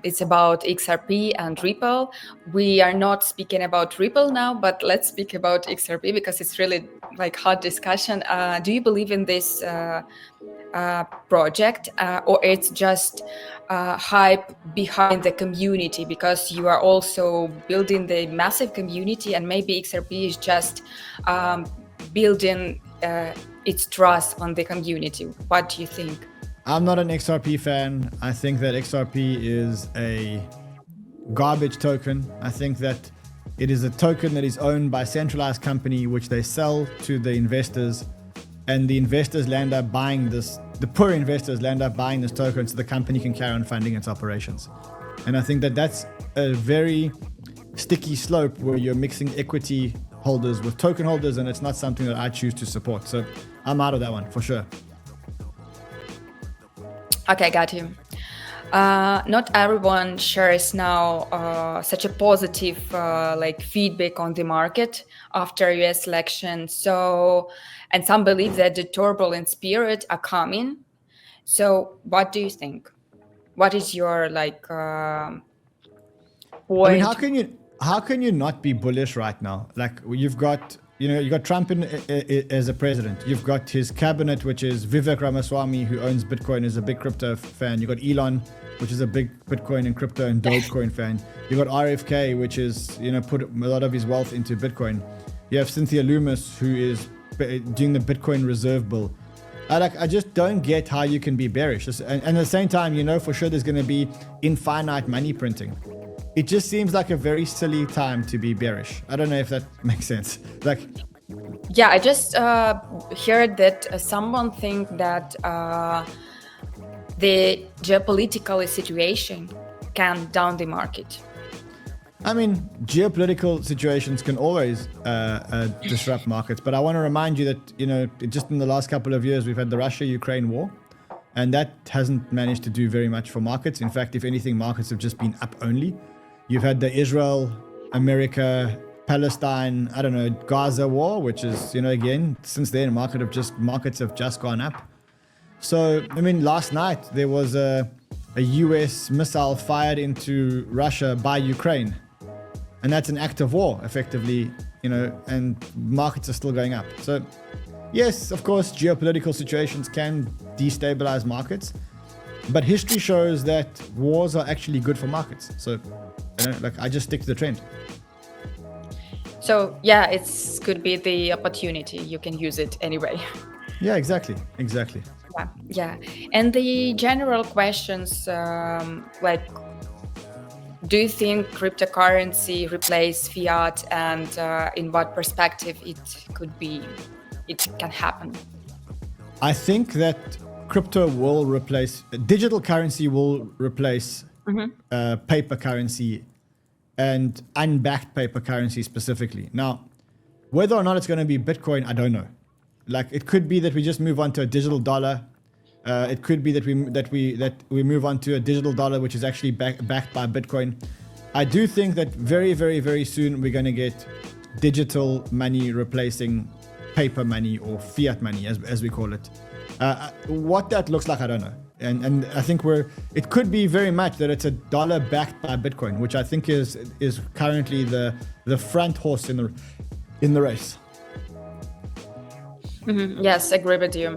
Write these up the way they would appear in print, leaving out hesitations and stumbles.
it's about XRP and Ripple. We are not speaking about Ripple now, but let's speak about XRP because it's really like hot discussion. Do you believe in this project, or it's just hype behind the community because you are also building the massive community, and maybe XRP is just building its trust on the community? What do you think? I'm not an XRP fan. I think that XRP is a garbage token. I think that it is a token that is owned by a centralized company, which they sell to the investors, and the investors land up buying this. The poor investors land up buying this token so the company can carry on funding its operations. And I think that that's a very sticky slope where you're mixing equity holders with token holders, and it's not something that I choose to support. So I'm out of that one for sure. Okay, got you. Not everyone shares now such a positive like feedback on the market after US election. So, and some believe that the turbulent period are coming. So, what do you think? What is your like point? I mean, how can you not be bullish right now? Like you've got, you got Trump as a president. You've got his cabinet, which is Vivek Ramaswamy, who owns Bitcoin, is a big crypto fan. You got Elon, which is a big Bitcoin and crypto and Dogecoin fan. You got RFK, which is, put a lot of his wealth into Bitcoin. You have Cynthia Loomis, who is doing the Bitcoin reserve bill. I just don't get how you can be bearish. And at the same time, for sure there's going to be infinite money printing. It just seems like a very silly time to be bearish. I don't know if that makes sense. Yeah, I just heard that someone think that the geopolitical situation can down the market. I mean, geopolitical situations can always disrupt markets, but I want to remind you that, just in the last couple of years, we've had the Russia-Ukraine war, and that hasn't managed to do very much for markets. In fact, if anything, markets have just been up only. You've had the Israel, America, Palestine, Gaza war, which is, again, since then, markets have just gone up. So, I mean, last night there was a US missile fired into Russia by Ukraine. And that's an act of war, effectively, and markets are still going up. So, yes, of course, geopolitical situations can destabilize markets. But history shows that wars are actually good for markets. So, I just stick to the trend. So, yeah, it could be the opportunity. You can use it anyway. Yeah, exactly. Yeah. And the general questions, do you think cryptocurrency replace fiat, and in what perspective it can happen? I think that digital currency will replace paper currency, and unbacked paper currency specifically. Now, whether or not it's going to be Bitcoin, I don't know. It could be that we just move on to a digital dollar. It could be that we move on to a digital dollar, which is actually backed by Bitcoin. I do think that very, very, very soon we're going to get digital money replacing paper money, or fiat money, as we call it. What that looks like, I don't know. And I think it could be very much that it's a dollar backed by Bitcoin, which I think is currently the front horse in the race. Mm-hmm. Yes, agree with you.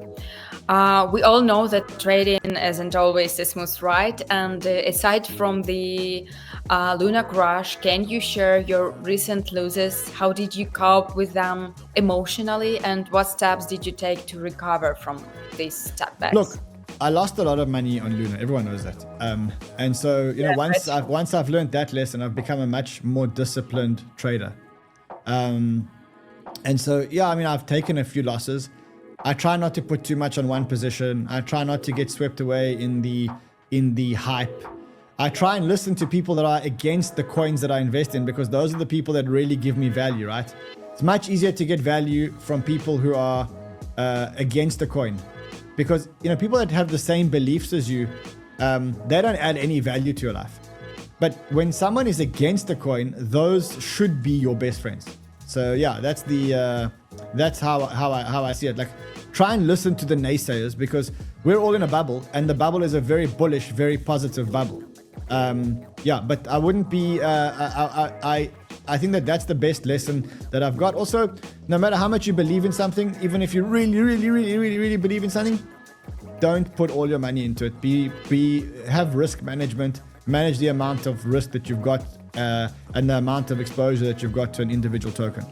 We all know that trading isn't always a smooth ride. And aside from the Luna crash, can you share your recent losses? How did you cope with them emotionally? And what steps did you take to recover from these setbacks? Look, I lost a lot of money on Luna. Everyone knows that. And so, once I've learned that lesson, I've become a much more disciplined trader. And so, I've taken a few losses. I try not to put too much on one position. I try not to get swept away in the hype. I try and listen to people that are against the coins that I invest in, because those are the people that really give me value, right? It's much easier to get value from people who are against the coin, because people that have the same beliefs as you, they don't add any value to your life. But when someone is against the coin, those should be your best friends. So that's how I see it. Try and listen to the naysayers, because we're all in a bubble, and the bubble is a very bullish, very positive bubble. Yeah, but I wouldn't be. I think that that's the best lesson that I've got. Also, no matter how much you believe in something, even if you really believe in something, don't put all your money into it. Have risk management. Manage the amount of risk that you've got and the amount of exposure that you've got to an individual token.